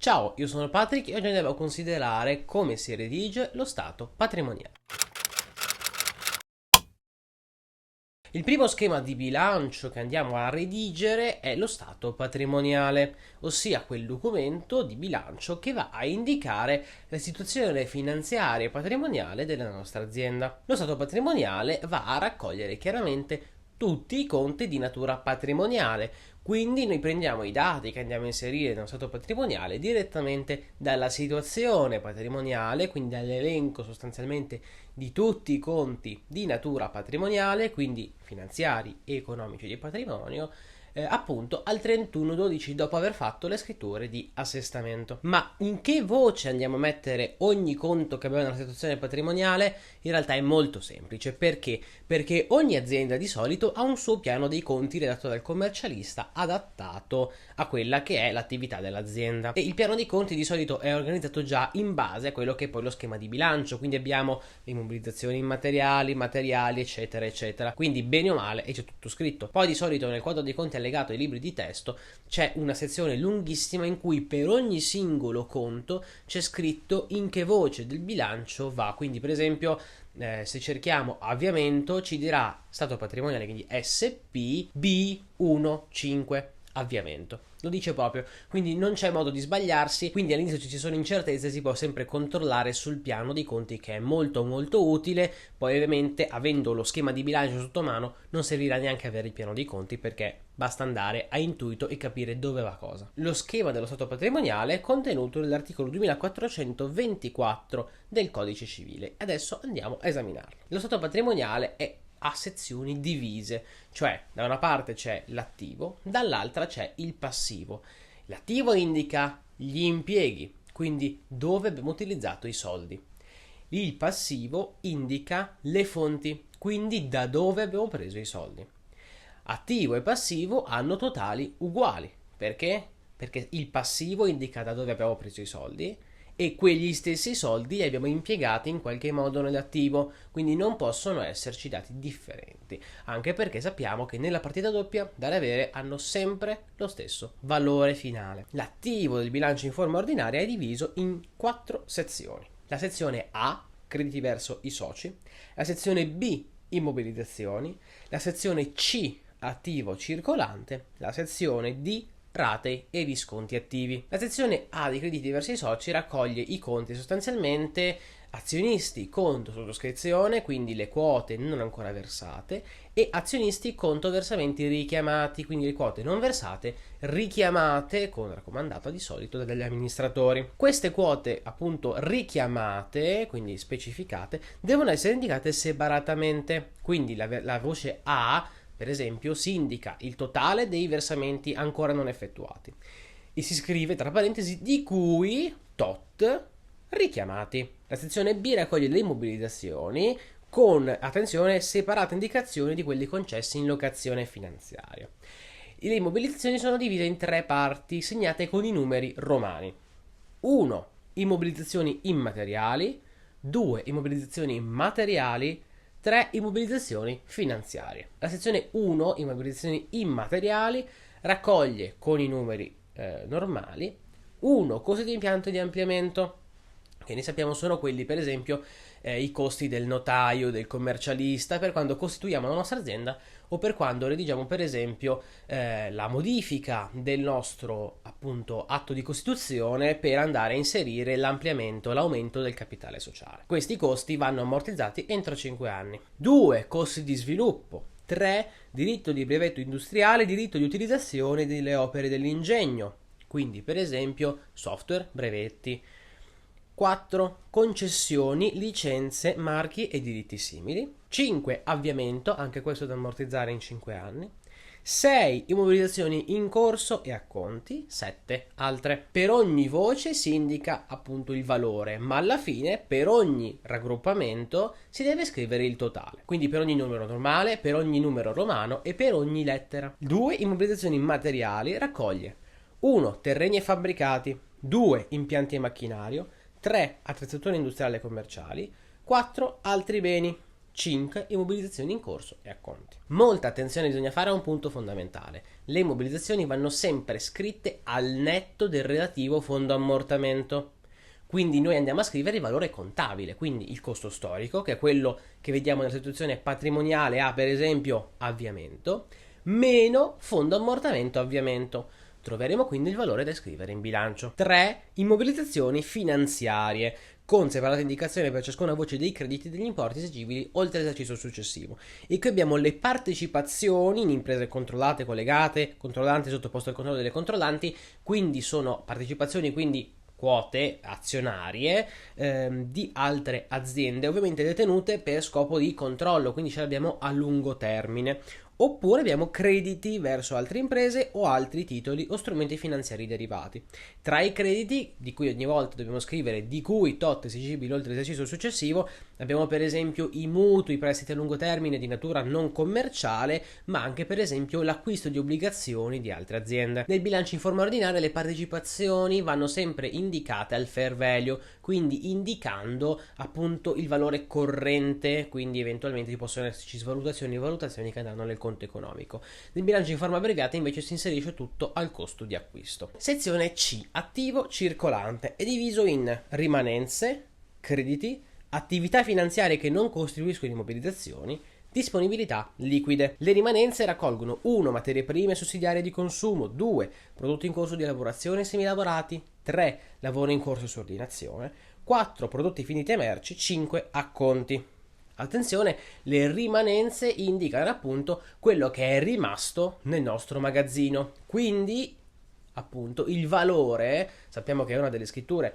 Ciao, io sono Patrick e oggi andiamo a considerare come si redige lo stato patrimoniale. Il primo schema di bilancio che andiamo a redigere è lo stato patrimoniale, ossia quel documento di bilancio che va a indicare la situazione finanziaria e patrimoniale della nostra azienda. Lo stato patrimoniale va a raccogliere chiaramente tutti i conti di natura patrimoniale, quindi noi prendiamo i dati che andiamo a inserire nello stato patrimoniale direttamente dalla situazione patrimoniale, quindi dall'elenco sostanzialmente di tutti i conti di natura patrimoniale, quindi finanziari, economici di patrimonio, appunto al 31/12 dopo aver fatto le scritture di assestamento. Ma in che voce andiamo a mettere ogni conto che abbiamo nella situazione patrimoniale? In realtà è molto semplice. Perché? Perché ogni azienda di solito ha un suo piano dei conti redatto dal commercialista adattato a quella che è l'attività dell'azienda. E il piano dei conti di solito è organizzato già in base a quello che è poi lo schema di bilancio, quindi abbiamo le immobilizzazioni immateriali, materiali, eccetera, eccetera. Quindi bene o male c'è tutto scritto. Poi di solito nel quadro dei conti allegato ai libri di testo c'è una sezione lunghissima in cui per ogni singolo conto c'è scritto in che voce del bilancio va. Quindi per esempio se cerchiamo avviamento ci dirà stato patrimoniale, quindi SP B15 avviamento. Lo dice proprio, quindi non c'è modo di sbagliarsi, quindi all'inizio ci sono incertezze, si può sempre controllare sul piano dei conti, che è molto molto utile. Poi ovviamente avendo lo schema di bilancio sotto mano non servirà neanche avere il piano dei conti, perché basta andare a intuito e capire dove va cosa. Lo schema dello stato patrimoniale è contenuto nell'articolo 2424 del Codice Civile. Adesso andiamo a esaminarlo. Lo stato patrimoniale è a sezioni divise, cioè da una parte c'è l'attivo, dall'altra c'è il passivo. L'attivo indica gli impieghi, quindi dove abbiamo utilizzato i soldi. Il passivo indica le fonti, quindi da dove abbiamo preso i soldi. Attivo e passivo hanno totali uguali. Perché? Perché il passivo indica da dove abbiamo preso i soldi e quegli stessi soldi li abbiamo impiegati in qualche modo nell'attivo, quindi non possono esserci dati differenti, anche perché sappiamo che nella partita doppia dare e avere hanno sempre lo stesso valore finale. L'attivo del bilancio in forma ordinaria è diviso in 4 sezioni. La sezione A, crediti verso i soci, la sezione B, immobilizzazioni, la sezione C, attivo circolante, la sezione D, ratei e risconti attivi. La sezione A dei crediti verso i soci raccoglie i conti sostanzialmente azionisti conto sottoscrizione, quindi le quote non ancora versate, e azionisti conto versamenti richiamati, quindi le quote non versate richiamate con raccomandata di solito dagli amministratori. Queste quote appunto richiamate, quindi specificate, devono essere indicate separatamente, quindi la voce A per esempio si indica il totale dei versamenti ancora non effettuati e si scrive tra parentesi di cui tot richiamati. La sezione B raccoglie le immobilizzazioni con, attenzione, separata indicazione di quelli concessi in locazione finanziaria. Le immobilizzazioni sono divise in 3 parti segnate con i numeri romani. 1. Immobilizzazioni immateriali, 2. Immobilizzazioni materiali, 3. Immobilizzazioni finanziarie. La sezione 1, immobilizzazioni immateriali, raccoglie con i numeri normali 1. Costi di impianto di ampliamento, che ne sappiamo sono quelli per esempio i costi del notaio, del commercialista, per quando costituiamo la nostra azienda o per quando redigiamo per esempio la modifica del nostro appunto atto di costituzione per andare a inserire l'ampliamento, l'aumento del capitale sociale. Questi costi vanno ammortizzati entro 5 anni. 2. Costi di sviluppo. 3. Diritto di brevetto industriale, diritto di utilizzazione delle opere dell'ingegno, quindi per esempio software, brevetti. 4. Concessioni, licenze, marchi e diritti simili. 5. Avviamento, anche questo da ammortizzare in 5 anni. 6. Immobilizzazioni in corso e acconti. 7. Altre. Per ogni voce si indica appunto il valore, ma alla fine per ogni raggruppamento si deve scrivere il totale. Quindi per ogni numero normale, per ogni numero romano e per ogni lettera. 2. Immobilizzazioni materiali raccoglie 1. Terreni e fabbricati. 2. Impianti e macchinario. 3. Attrezzature industriali e commerciali. 4. Altri beni. 5 immobilizzazioni in corso e acconti. Molta attenzione bisogna fare a un punto fondamentale. Le immobilizzazioni vanno sempre scritte al netto del relativo fondo ammortamento. Quindi noi andiamo a scrivere il valore contabile, quindi il costo storico, che è quello che vediamo nella situazione patrimoniale a, per esempio, avviamento, meno fondo ammortamento avviamento. Troveremo quindi il valore da scrivere in bilancio. 3. Immobilizzazioni finanziarie, con separata indicazione per ciascuna voce dei crediti e degli importi esigibili oltre l'esercizio successivo. E qui abbiamo le partecipazioni in imprese controllate, collegate, controllanti sottoposte al controllo delle controllanti, quindi sono partecipazioni, quindi quote azionarie di altre aziende, ovviamente detenute per scopo di controllo, quindi ce le abbiamo a lungo termine. Oppure abbiamo crediti verso altre imprese o altri titoli o strumenti finanziari derivati. Tra i crediti, di cui ogni volta dobbiamo scrivere di cui tot esigibili oltre l'esercizio successivo, abbiamo per esempio i mutui, i prestiti a lungo termine di natura non commerciale, ma anche per esempio l'acquisto di obbligazioni di altre aziende. Nel bilancio in forma ordinaria le partecipazioni vanno sempre indicate al fair value, quindi indicando appunto il valore corrente, quindi eventualmente ci possono esserci svalutazioni e valutazioni che andranno nel conto economico. Nel bilancio in forma abbreviata invece si inserisce tutto al costo di acquisto. Sezione C, attivo circolante, è diviso in rimanenze, crediti, attività finanziarie che non costituiscono immobilizzazioni, disponibilità liquide. Le rimanenze raccolgono 1. Materie prime sussidiarie di consumo, 2. Prodotti in corso di lavorazione e semilavorati, 3. Lavoro in corso su ordinazione, 4. Prodotti finiti e merci, 5. Acconti. Attenzione, le rimanenze indicano appunto quello che è rimasto nel nostro magazzino, quindi appunto il valore, sappiamo che è una delle scritture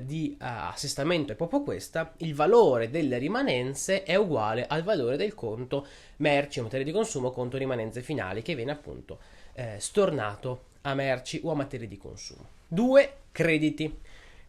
di assestamento è proprio questa, il valore delle rimanenze è uguale al valore del conto merci o materie di consumo, conto rimanenze finali, che viene appunto stornato a merci o a materie di consumo. 2. Crediti.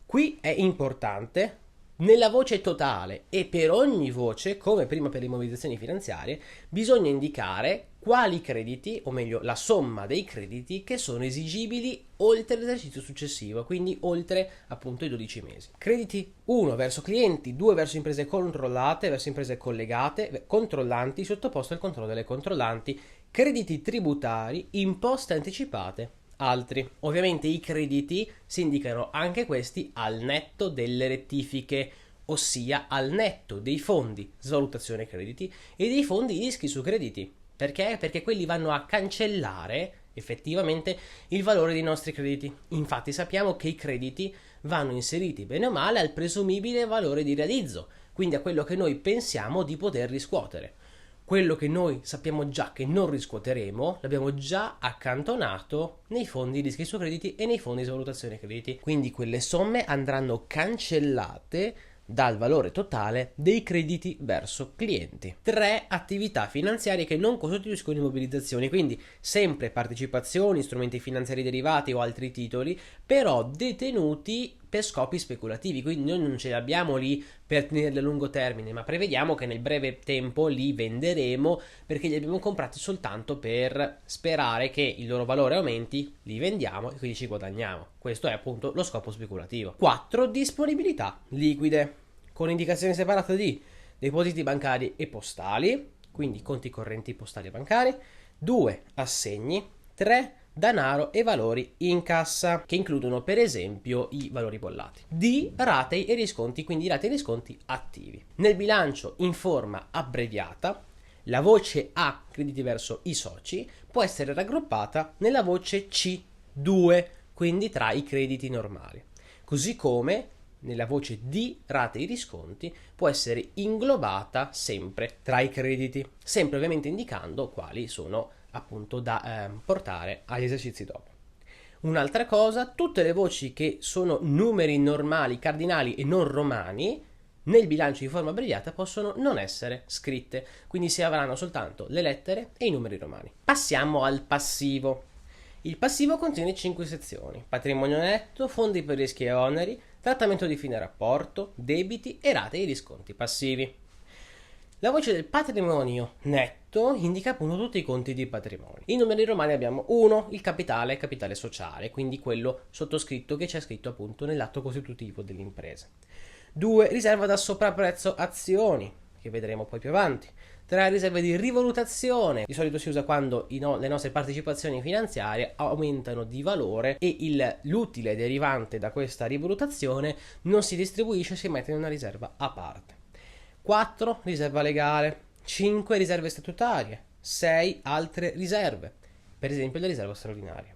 Qui è importante, nella voce totale e per ogni voce, come prima per le immobilizzazioni finanziarie, bisogna indicare quali crediti, o meglio la somma dei crediti che sono esigibili oltre l'esercizio successivo, quindi oltre appunto i 12 mesi. Crediti 1 verso clienti, 2 verso imprese controllate, verso imprese collegate, controllanti, sottoposte al controllo delle controllanti, crediti tributari, imposte anticipate, altri. Ovviamente i crediti si indicano anche questi al netto delle rettifiche, ossia al netto dei fondi svalutazione crediti e dei fondi rischi su crediti. Perché? Perché quelli vanno a cancellare effettivamente il valore dei nostri crediti. Infatti sappiamo che i crediti vanno inseriti bene o male al presumibile valore di realizzo, quindi a quello che noi pensiamo di poter riscuotere. Quello che noi sappiamo già che non riscuoteremo l'abbiamo già accantonato nei fondi rischi su crediti e nei fondi di valutazione crediti, quindi quelle somme andranno cancellate dal valore totale dei crediti verso clienti. 3. Attività finanziarie che non costituiscono immobilizzazioni, quindi sempre partecipazioni, strumenti finanziari derivati o altri titoli, però detenuti per scopi speculativi, quindi noi non ce li abbiamo lì per tenerli a lungo termine, ma prevediamo che nel breve tempo li venderemo perché li abbiamo comprati soltanto per sperare che il loro valore aumenti, li vendiamo e quindi ci guadagniamo. Questo è appunto lo scopo speculativo. 4. Disponibilità liquide, con indicazione separata di depositi bancari e postali, quindi conti correnti postali e bancari, 2. Assegni, 3. Danaro e valori in cassa, che includono per esempio i valori bollati. D. Ratei e risconti, quindi ratei e risconti attivi. Nel bilancio in forma abbreviata, la voce A, crediti verso i soci, può essere raggruppata nella voce C2, quindi tra i crediti normali. Così come nella voce D, rate e risconti, può essere inglobata sempre tra i crediti, sempre ovviamente indicando quali sono appunto da portare agli esercizi dopo. Un'altra cosa, tutte le voci che sono numeri normali, cardinali e non romani nel bilancio in forma abbreviata possono non essere scritte, quindi si avranno soltanto le lettere e i numeri romani. Passiamo al passivo. Il passivo contiene 5 sezioni: patrimonio netto, fondi per rischi e oneri, trattamento di fine rapporto, debiti e rate e risconti passivi. La voce del patrimonio netto indica appunto tutti i conti di patrimonio. In numeri romani abbiamo 1, il capitale sociale, quindi quello sottoscritto che c'è scritto appunto nell'atto costitutivo dell'impresa. 2, riserva da sopraprezzo azioni, che vedremo poi più avanti. 3 riserve di rivalutazione, di solito si usa quando le nostre partecipazioni finanziarie aumentano di valore e l'utile derivante da questa rivalutazione non si distribuisce, si mette in una riserva a parte. 4 riserva legale, 5 riserve statutarie, 6 altre riserve, per esempio la riserva straordinaria.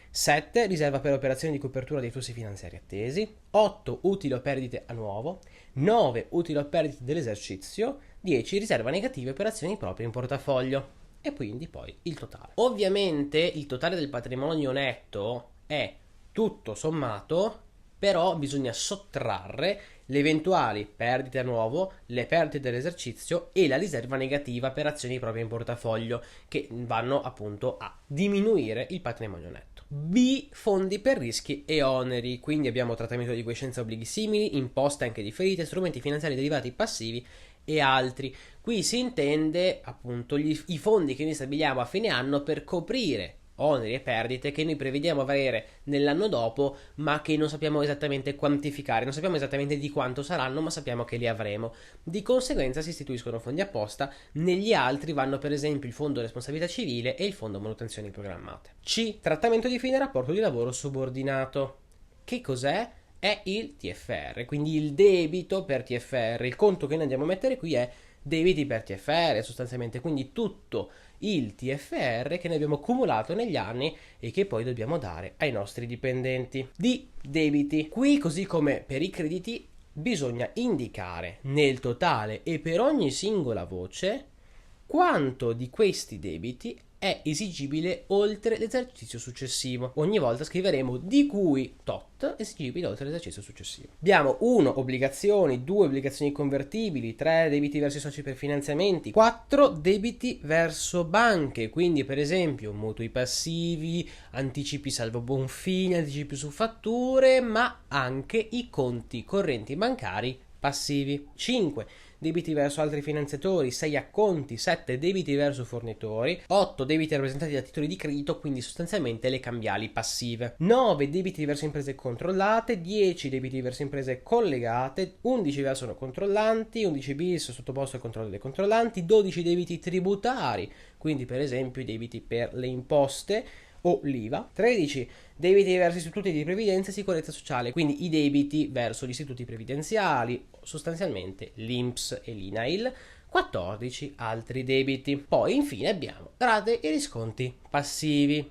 7 riserva per operazioni di copertura dei flussi finanziari attesi, 8 utili o perdite a nuovo, 9 utili o perdite dell'esercizio, 10 riserva negative operazioni proprie in portafoglio e quindi poi il totale. Ovviamente il totale del patrimonio netto è tutto sommato, però bisogna sottrarre le eventuali perdite a nuovo, le perdite dell'esercizio e la riserva negativa per azioni proprie in portafoglio che vanno appunto a diminuire il patrimonio netto. B. Fondi per rischi e oneri, quindi abbiamo trattamento di quiescenza, obblighi simili, imposte anche differite, strumenti finanziari derivati passivi e altri. Qui si intende appunto i fondi che noi stabiliamo a fine anno per coprire oneri e perdite che noi prevediamo avere nell'anno dopo, ma che non sappiamo esattamente quantificare, non sappiamo esattamente di quanto saranno, ma sappiamo che li avremo. Di conseguenza si istituiscono fondi apposta, negli altri vanno per esempio il fondo responsabilità civile e il fondo manutenzioni programmate. C. Trattamento di fine rapporto di lavoro subordinato. Che cos'è? È il TFR, quindi il debito per TFR. Il conto che noi andiamo a mettere qui è debiti per TFR sostanzialmente, quindi tutto il TFR che noi abbiamo accumulato negli anni e che poi dobbiamo dare ai nostri dipendenti. Di debiti. Qui, così come per i crediti, bisogna indicare nel totale e per ogni singola voce quanto di questi debiti è esigibile oltre l'esercizio successivo. Ogni volta scriveremo di cui tot esigibile oltre l'esercizio successivo. Abbiamo 1 obbligazioni, 2 obbligazioni convertibili, 3 debiti verso i soci per finanziamenti, 4 debiti verso banche, quindi per esempio mutui passivi, anticipi salvo buonfine, anticipi su fatture, ma anche i conti correnti bancari passivi. 5 debiti verso altri finanziatori, 6 acconti, 7 debiti verso fornitori, 8 debiti rappresentati da titoli di credito, quindi sostanzialmente le cambiali passive, 9 debiti verso imprese controllate, 10 debiti verso imprese collegate, 11 verso non controllanti, 11 bis sottoposto al controllo dei controllanti, 12 debiti tributari, quindi per esempio i debiti per le imposte o l'IVA, 13 debiti verso istituti di previdenza e sicurezza sociale, quindi i debiti verso gli istituti previdenziali, sostanzialmente l'INPS e l'INAIL, 14 altri debiti. Poi infine abbiamo rate e risconti passivi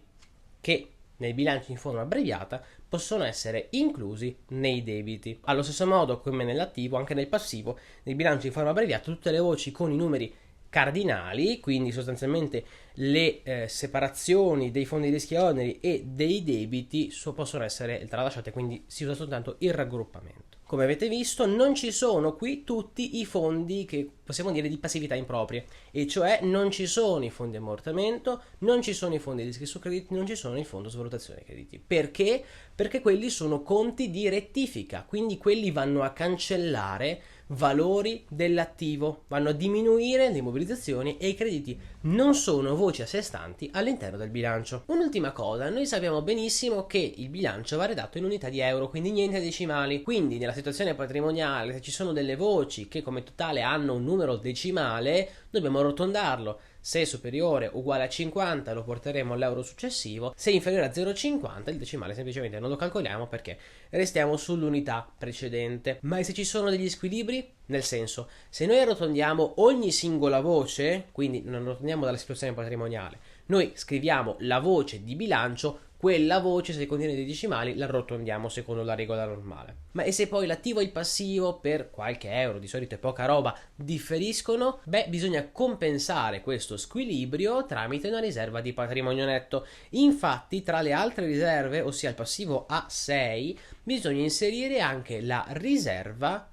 che nel bilancio in forma abbreviata possono essere inclusi nei debiti. Allo stesso modo come nell'attivo, anche nel passivo, nel bilancio in forma abbreviata tutte le voci con i numeri cardinali, quindi sostanzialmente le separazioni dei fondi di rischi e oneri e dei debiti possono essere tralasciate, quindi si usa soltanto il raggruppamento. Come avete visto, non ci sono qui tutti i fondi che possiamo dire di passività improprie, e cioè non ci sono i fondi ammortamento, non ci sono i fondi di rischi su crediti, non ci sono il fondo svalutazione crediti. Perché? Perché quelli sono conti di rettifica, quindi quelli vanno a cancellare valori dell'attivo, vanno a diminuire le immobilizzazioni e i crediti non sono voci a sé stanti all'interno del bilancio. Un'ultima cosa, noi sappiamo benissimo che il bilancio va redatto in unità di euro, quindi niente decimali, quindi nella situazione patrimoniale se ci sono delle voci che come totale hanno un numero decimale dobbiamo arrotondarlo. Se è superiore o uguale a 50 lo porteremo all'euro successivo, se è inferiore a 0,50 il decimale semplicemente non lo calcoliamo perché restiamo sull'unità precedente. Ma se ci sono degli squilibri? Nel senso, se noi arrotondiamo ogni singola voce, quindi non arrotondiamo dalla situazione patrimoniale, noi scriviamo la voce di bilancio, quella voce se contiene dei decimali la arrotondiamo secondo la regola normale. Ma e se poi l'attivo e il passivo per qualche euro, di solito è poca roba, differiscono? Beh, bisogna compensare questo squilibrio tramite una riserva di patrimonio netto. Infatti tra le altre riserve, ossia il passivo A6, bisogna inserire anche la riserva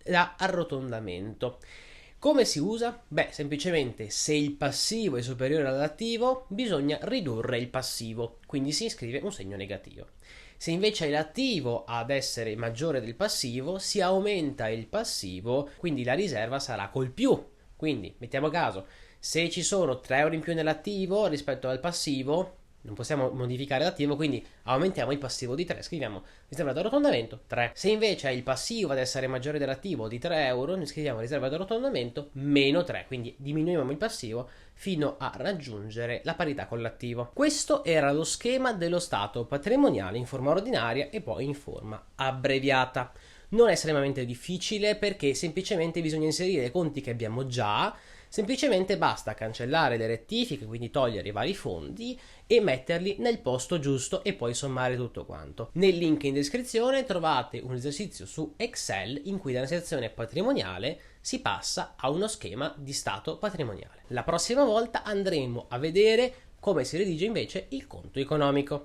da arrotondamento. Come si usa? Beh, semplicemente se il passivo è superiore all'attivo bisogna ridurre il passivo, quindi si iscrive un segno negativo. Se invece è l'attivo ad essere maggiore del passivo si aumenta il passivo, quindi la riserva sarà col più. Quindi mettiamo caso, se ci sono 3 euro in più nell'attivo rispetto al passivo, non possiamo modificare l'attivo, quindi aumentiamo il passivo di 3, scriviamo riserva d'arrotondamento 3. Se invece il passivo deve essere maggiore dell'attivo di 3 euro, noi scriviamo riserva d'arrotondamento meno 3, quindi diminuiamo il passivo fino a raggiungere la parità con l'attivo. Questo era lo schema dello stato patrimoniale in forma ordinaria e poi in forma abbreviata. Non è estremamente difficile perché semplicemente bisogna inserire i conti che abbiamo già, semplicemente basta cancellare le rettifiche, quindi togliere i vari fondi e metterli nel posto giusto e poi sommare tutto quanto. Nel link in descrizione trovate un esercizio su Excel in cui dalla sezione patrimoniale si passa a uno schema di stato patrimoniale. La prossima volta andremo a vedere come si redige invece il conto economico.